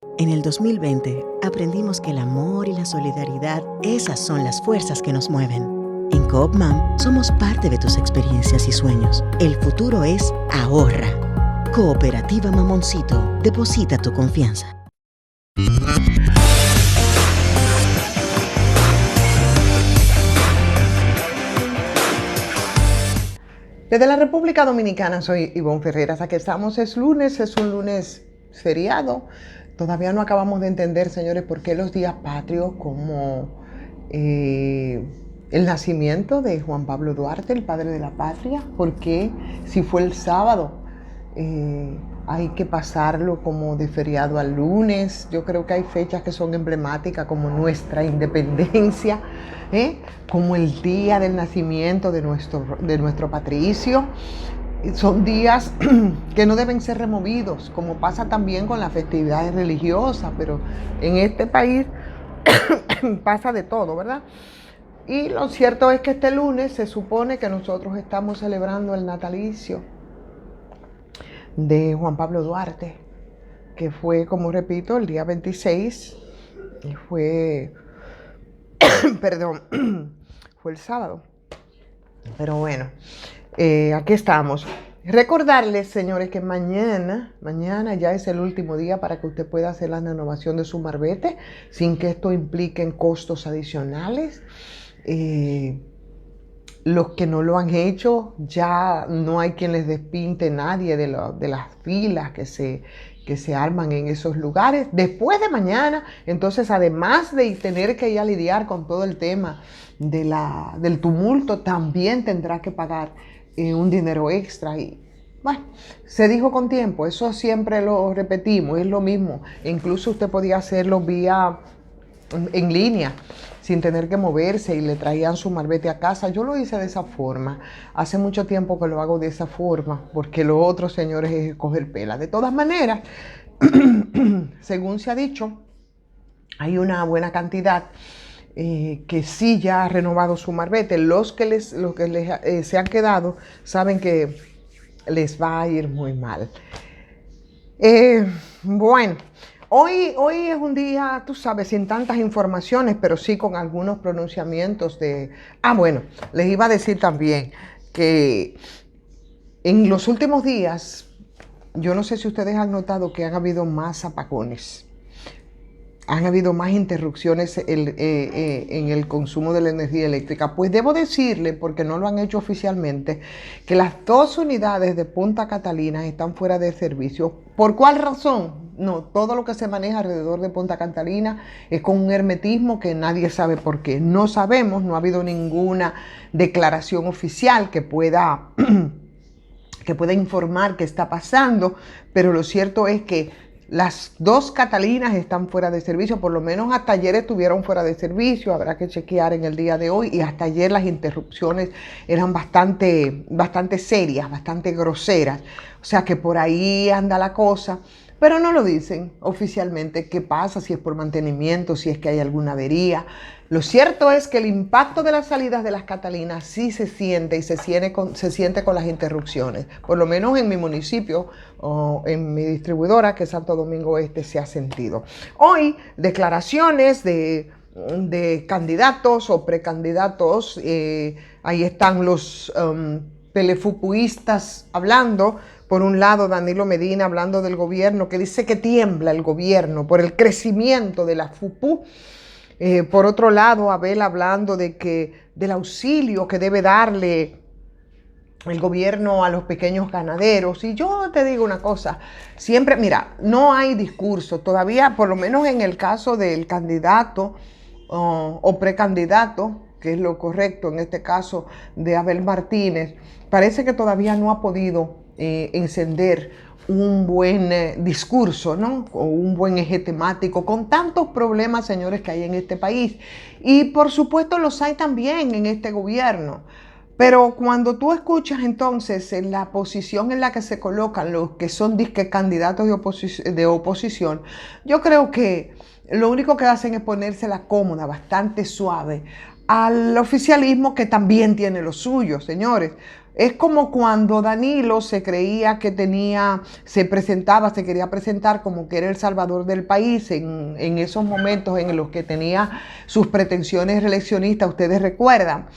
En el 2020 aprendimos que el amor y la solidaridad, esas son las fuerzas que nos mueven. En Coop Mam somos parte de tus experiencias y sueños. El futuro es ahorra. Cooperativa Mamoncito, deposita tu confianza. Desde la República Dominicana soy Ivonne Ferreras. Aquí estamos, es un lunes feriado. Todavía no acabamos de entender, señores, por qué los días patrios, como el nacimiento de Juan Pablo Duarte, el padre de la patria, por qué si fue el sábado hay que pasarlo como de feriado al lunes. Yo creo que hay fechas que son emblemáticas, como nuestra independencia, como el día del nacimiento de nuestro patricio. Son días que no deben ser removidos, como pasa también con las festividades religiosas, pero en este país pasa de todo, ¿verdad? Y lo cierto es que este lunes se supone que nosotros estamos celebrando el natalicio de Juan Pablo Duarte, que fue, como repito, el día 26, y fue, perdón, fue el sábado. Pero bueno, aquí estamos. Recordarles, señores, que mañana ya es el último día para que usted pueda hacer la renovación de su marbete sin que esto implique costos adicionales. Los que no lo han hecho, ya no hay quien les despinte nadie de las filas que se arman en esos lugares. Después de mañana, entonces, además de tener que ir a lidiar con todo el tema del tumulto, también tendrá que pagar un dinero extra. Y bueno, se dijo con tiempo, eso siempre lo repetimos, es lo mismo. Incluso usted podía hacerlo en línea, sin tener que moverse, y le traían su marbete a casa. Yo lo hice de esa forma. Hace mucho tiempo que lo hago de esa forma, porque lo otro, señores, es coger pela. De todas maneras, según se ha dicho, hay una buena cantidad que sí ya ha renovado su marbete. Los que se han quedado saben que les va a ir muy mal. Bueno, hoy es un día, tú sabes, sin tantas informaciones, pero sí con algunos pronunciamientos de... bueno, les iba a decir también que en los últimos días, yo no sé si ustedes han notado que han habido más apagones. Han habido más interrupciones en el consumo de la energía eléctrica. Pues debo decirle, porque no lo han hecho oficialmente, que las 2 unidades de Punta Catalina están fuera de servicio. ¿Por cuál razón? No, todo lo que se maneja alrededor de Punta Catalina es con un hermetismo que nadie sabe por qué. No sabemos, no ha habido ninguna declaración oficial que pueda informar qué está pasando, pero lo cierto es que las 2 Catalinas están fuera de servicio, por lo menos hasta ayer estuvieron fuera de servicio. Habrá que chequear en el día de hoy, y hasta ayer las interrupciones eran bastante serias, bastante groseras. O sea que por ahí anda la cosa, pero no lo dicen oficialmente qué pasa, si es por mantenimiento, si es que hay alguna avería. Lo cierto es que el impacto de las salidas de las Catalinas sí se siente, y se siente con las interrupciones. Por lo menos en mi municipio, o en mi distribuidora, que es Santo Domingo Este, se ha sentido. Hoy, declaraciones de candidatos o precandidatos. Ahí están los pelefupuistas hablando. Por un lado, Danilo Medina hablando del gobierno, que dice que tiembla el gobierno por el crecimiento de la FUPU. Por otro lado, Abel hablando del auxilio que debe darle el gobierno a los pequeños ganaderos. Y yo te digo una cosa, siempre, mira, no hay discurso todavía, por lo menos en el caso del candidato o precandidato, que es lo correcto en este caso de Abel Martínez, parece que todavía no ha podido encender un buen discurso, ¿no? O un buen eje temático, con tantos problemas, señores, que hay en este país. Y por supuesto los hay también en este gobierno. Pero cuando tú escuchas entonces en la posición en la que se colocan los que son disque candidatos de oposición, yo creo que lo único que hacen es ponérsela cómoda, bastante suave, al oficialismo, que también tiene lo suyo, señores. Es como cuando Danilo se creía que se quería presentar como que era el salvador del país en esos momentos en los que tenía sus pretensiones reeleccionistas, ustedes recuerdan,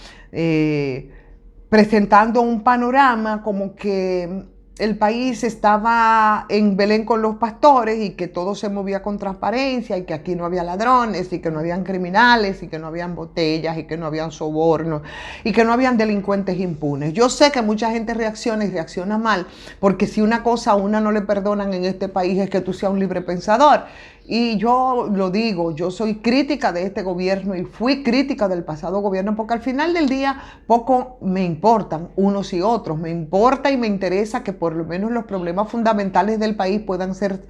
presentando un panorama como que el país estaba en Belén con los pastores y que todo se movía con transparencia y que aquí no había ladrones y que no habían criminales y que no habían botellas y que no habían sobornos y que no habían delincuentes impunes. Yo sé que mucha gente reacciona y reacciona mal, porque si una cosa a una no le perdonan en este país es que tú seas un libre pensador. Y yo lo digo, yo soy crítica de este gobierno y fui crítica del pasado gobierno, porque al final del día poco me importan unos y otros. Me importa y me interesa que por lo menos los problemas fundamentales del país puedan ser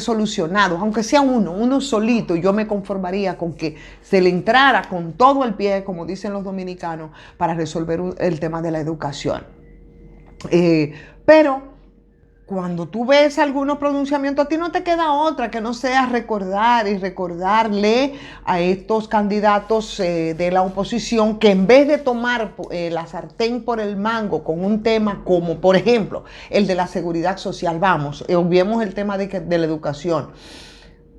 solucionados, aunque sea uno solito. Yo me conformaría con que se le entrara con todo el pie, como dicen los dominicanos, para resolver el tema de la educación. Pero cuando tú ves algunos pronunciamientos, a ti no te queda otra que no sea recordar y recordarle a estos candidatos de la oposición que, en vez de tomar la sartén por el mango con un tema como, por ejemplo, el de la seguridad social, obviemos el tema de la educación,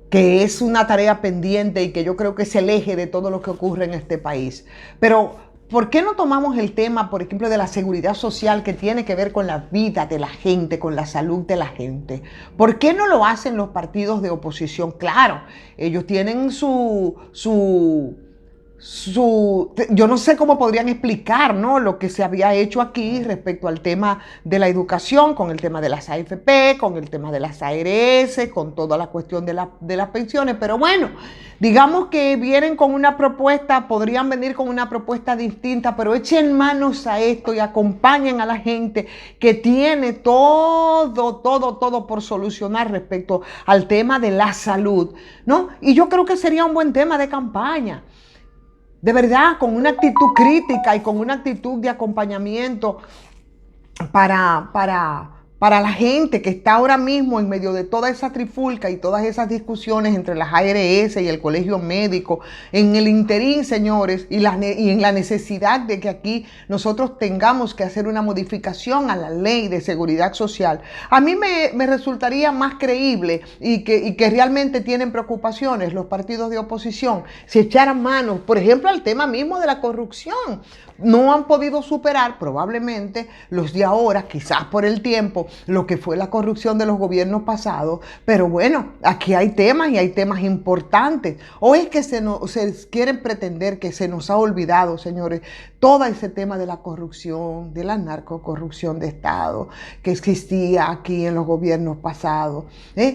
que es una tarea pendiente y que yo creo que es el eje de todo lo que ocurre en este país. Pero ¿por qué no tomamos el tema, por ejemplo, de la seguridad social, que tiene que ver con la vida de la gente, con la salud de la gente? ¿Por qué no lo hacen los partidos de oposición? Claro, ellos tienen yo no sé cómo podrían explicar, ¿no?, lo que se había hecho aquí respecto al tema de la educación, con el tema de las AFP, con el tema de las ARS, con toda la cuestión de las pensiones. Pero bueno, digamos que vienen con una propuesta, podrían venir con una propuesta distinta, pero echen manos a esto y acompañen a la gente que tiene todo por solucionar respecto al tema de la salud, ¿no? Y yo creo que sería un buen tema de campaña. De verdad, con una actitud crítica y con una actitud de acompañamiento para la gente que está ahora mismo en medio de toda esa trifulca y todas esas discusiones entre las ARS y el colegio médico, en el interín, señores, y en la necesidad de que aquí nosotros tengamos que hacer una modificación a la ley de seguridad social. A mí me resultaría más creíble y que realmente tienen preocupaciones los partidos de oposición si echaran mano, por ejemplo, al tema mismo de la corrupción. No han podido superar probablemente los de ahora, quizás por el tiempo, lo que fue la corrupción de los gobiernos pasados. Pero bueno, aquí hay temas y hay temas importantes. O es que se quieren pretender que se nos ha olvidado, señores, todo ese tema de la corrupción, de la narcocorrupción de Estado que existía aquí en los gobiernos pasados.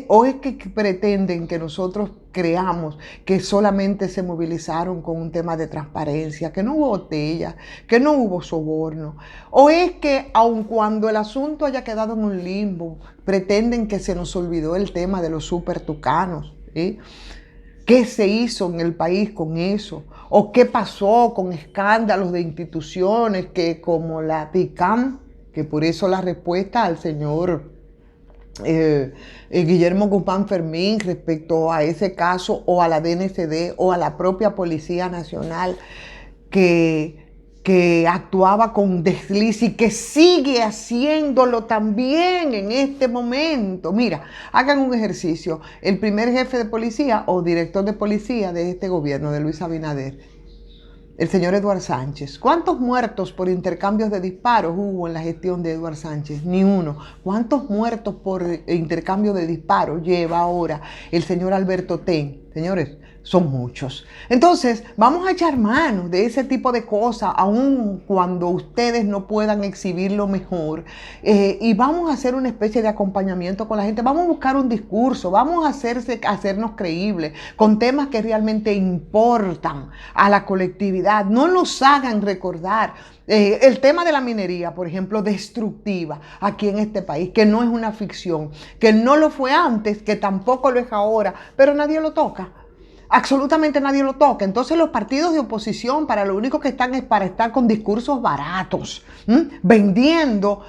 O es que pretenden que nosotros creamos que solamente se movilizaron con un tema de transparencia, que no hubo botella, que no hubo soborno. O es que, aun cuando el asunto haya quedado en un limbo, pretenden que se nos olvidó el tema de los supertucanos. ¿Qué se hizo en el país con eso? ¿O qué pasó con escándalos de instituciones como la TICAM? Que por eso la respuesta al señor Guillermo Guzmán Fermín respecto a ese caso, o a la DNCD, o a la propia Policía Nacional, que actuaba con desliz y que sigue haciéndolo también en este momento. Mira, hagan un ejercicio. El primer jefe de policía o director de policía de este gobierno de Luis Abinader, el señor Eduardo Sánchez. ¿Cuántos muertos por intercambios de disparos hubo en la gestión de Eduardo Sánchez? Ni uno. ¿Cuántos muertos por intercambio de disparos lleva ahora el señor Alberto Ten? Señores, son muchos. Entonces, vamos a echar mano de ese tipo de cosas, aun cuando ustedes no puedan exhibirlo mejor. Y vamos a hacer una especie de acompañamiento con la gente. Vamos a buscar un discurso, vamos a hacernos creíbles con temas que realmente importan a la colectividad. No nos hagan recordar el tema de la minería, por ejemplo, destructiva aquí en este país, que no es una ficción, que no lo fue antes, que tampoco lo es ahora, pero nadie lo toca. Absolutamente nadie lo toca. Entonces los partidos de oposición para lo único que están es para estar con discursos baratos, vendiendo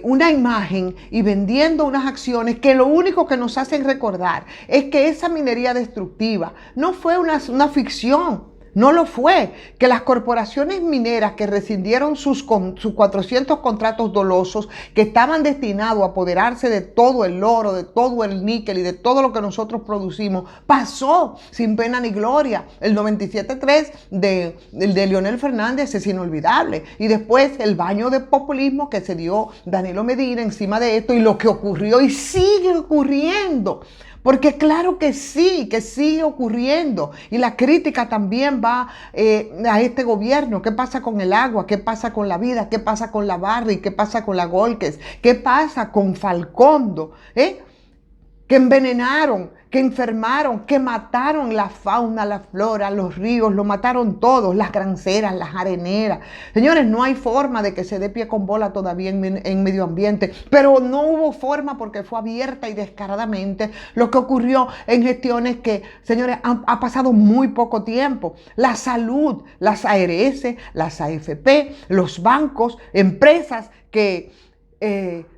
una imagen y vendiendo unas acciones que lo único que nos hacen recordar es que esa minería destructiva no fue una ficción. No lo fue. Que las corporaciones mineras que rescindieron sus 400 contratos dolosos que estaban destinados a apoderarse de todo el oro, de todo el níquel y de todo lo que nosotros producimos, pasó sin pena ni gloria. El 97.3 de Leonel Fernández es inolvidable. Y después el baño de populismo que se dio Danilo Medina encima de esto y lo que ocurrió y sigue ocurriendo. Porque claro que sí, que sigue ocurriendo. Y la crítica también va a este gobierno. ¿Qué pasa con el agua? ¿Qué pasa con la vida? ¿Qué pasa con la Barry? ¿Qué pasa con la Golkes? ¿Qué pasa con Falcondo? Que envenenaron, que enfermaron, que mataron la fauna, la flora, los ríos, lo mataron todos, las granceras, las areneras. Señores, no hay forma de que se dé pie con bola todavía en medio ambiente, pero no hubo forma porque fue abierta y descaradamente lo que ocurrió en gestiones que, señores, ha pasado muy poco tiempo. La salud, las ARS, las AFP, los bancos, empresas que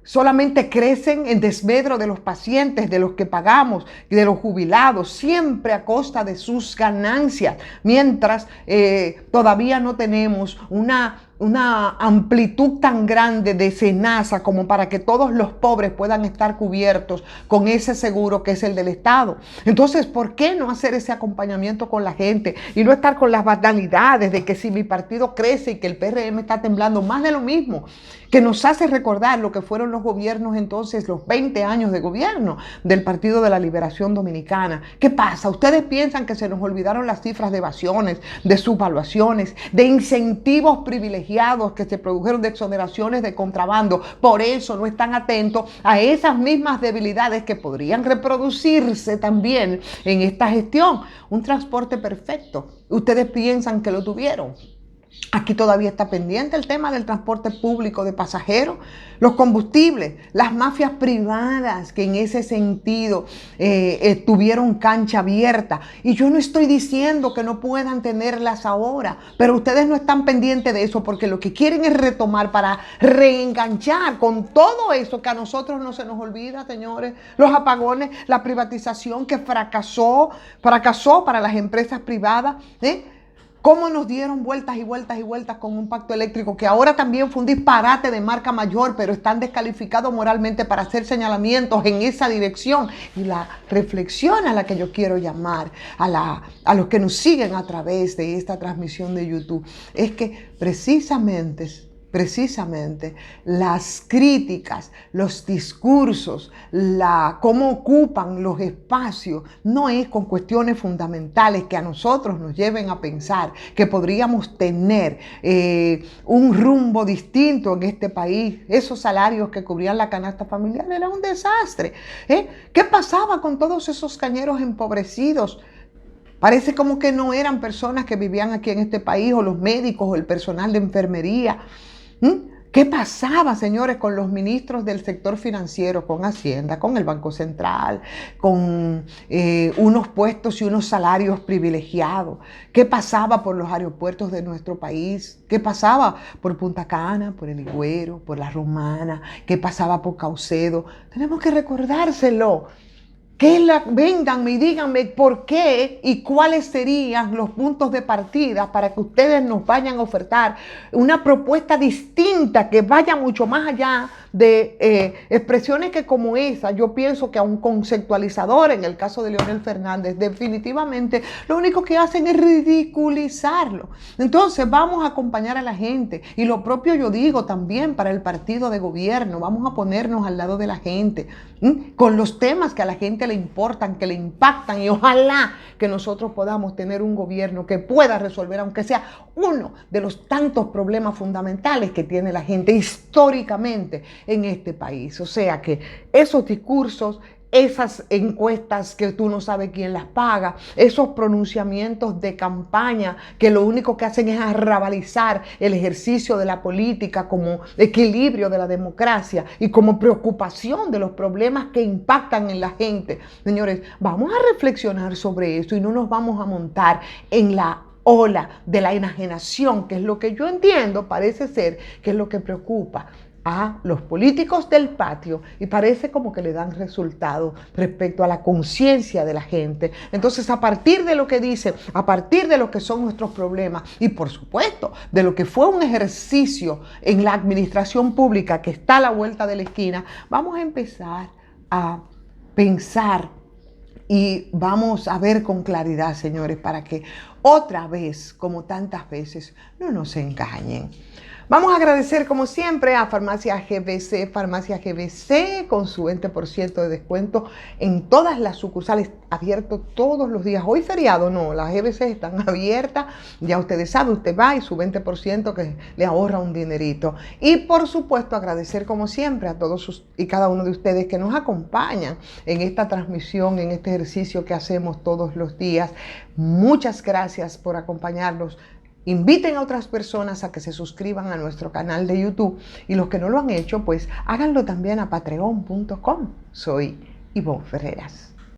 solamente crecen en desmedro de los pacientes, de los que pagamos y de los jubilados, siempre a costa de sus ganancias, mientras todavía no tenemos una amplitud tan grande de SENASA como para que todos los pobres puedan estar cubiertos con ese seguro que es el del Estado. Entonces, ¿por qué no hacer ese acompañamiento con la gente y no estar con las banalidades de que si mi partido crece y que el PRM está temblando, más de lo mismo, que nos hace recordar lo que fueron los gobiernos entonces, los 20 años de gobierno del Partido de la Liberación Dominicana? ¿Qué pasa? ¿Ustedes piensan que se nos olvidaron las cifras de evasiones, de subvaluaciones, de incentivos privilegiados que se produjeron, de exoneraciones de contrabando? Por eso no están atentos a esas mismas debilidades que podrían reproducirse también en esta gestión. Un transporte perfecto. ¿Ustedes piensan que lo tuvieron? Aquí todavía está pendiente el tema del transporte público de pasajeros, los combustibles, las mafias privadas que en ese sentido tuvieron cancha abierta. Y yo no estoy diciendo que no puedan tenerlas ahora, pero ustedes no están pendientes de eso porque lo que quieren es retomar para reenganchar con todo eso que a nosotros no se nos olvida, señores. Los apagones, la privatización que fracasó para las empresas privadas, cómo nos dieron vueltas y vueltas y vueltas con un pacto eléctrico que ahora también fue un disparate de marca mayor, pero están descalificados moralmente para hacer señalamientos en esa dirección. Y la reflexión a la que yo quiero llamar a los que nos siguen a través de esta transmisión de YouTube es que precisamente las críticas, los discursos, cómo ocupan los espacios, no es con cuestiones fundamentales que a nosotros nos lleven a pensar que podríamos tener un rumbo distinto en este país. Esos salarios que cubrían la canasta familiar era un desastre. ¿Qué pasaba con todos esos cañeros empobrecidos? Parece como que no eran personas que vivían aquí en este país, o los médicos, o el personal de enfermería. ¿Qué pasaba, señores, con los ministros del sector financiero, con Hacienda, con el Banco Central, con unos puestos y unos salarios privilegiados? ¿Qué pasaba por los aeropuertos de nuestro país? ¿Qué pasaba por Punta Cana, por El Higüero, por La Romana? ¿Qué pasaba por Caucedo? Tenemos que recordárselo. Vénganme y díganme por qué y cuáles serían los puntos de partida para que ustedes nos vayan a ofertar una propuesta distinta que vaya mucho más allá de expresiones que como esa. Yo pienso que a un conceptualizador, en el caso de Leonel Fernández, definitivamente lo único que hacen es ridiculizarlo. Entonces vamos a acompañar a la gente, y lo propio yo digo también para el partido de gobierno. Vamos a ponernos al lado de la gente, con los temas que a la gente le importan, que le impactan, y ojalá que nosotros podamos tener un gobierno que pueda resolver, aunque sea uno de los tantos problemas fundamentales que tiene la gente históricamente en este país. O sea que esos discursos, esas encuestas que tú no sabes quién las paga, esos pronunciamientos de campaña que lo único que hacen es arrabalizar el ejercicio de la política como equilibrio de la democracia y como preocupación de los problemas que impactan en la gente. Señores, vamos a reflexionar sobre eso y no nos vamos a montar en la ola de la enajenación, que es lo que yo entiendo, parece ser que es lo que preocupa a los políticos del patio y parece como que le dan resultado respecto a la conciencia de la gente. Entonces, a partir de lo que dice, a partir de lo que son nuestros problemas y por supuesto de lo que fue un ejercicio en la administración pública que está a la vuelta de la esquina, vamos a empezar a pensar y vamos a ver con claridad, señores, para que otra vez, como tantas veces, no nos engañen. Vamos a agradecer como siempre a Farmacia GBC con su 20% de descuento en todas las sucursales, abierto todos los días. Hoy feriado, no, las GBC están abiertas, ya ustedes saben, usted va y su 20% que le ahorra un dinerito. Y por supuesto agradecer como siempre a todos y cada uno de ustedes que nos acompañan en esta transmisión, en este ejercicio que hacemos todos los días. Muchas gracias por acompañarnos. Inviten a otras personas a que se suscriban a nuestro canal de YouTube y los que no lo han hecho, pues háganlo también a patreon.com. Soy Ivonne Ferreras.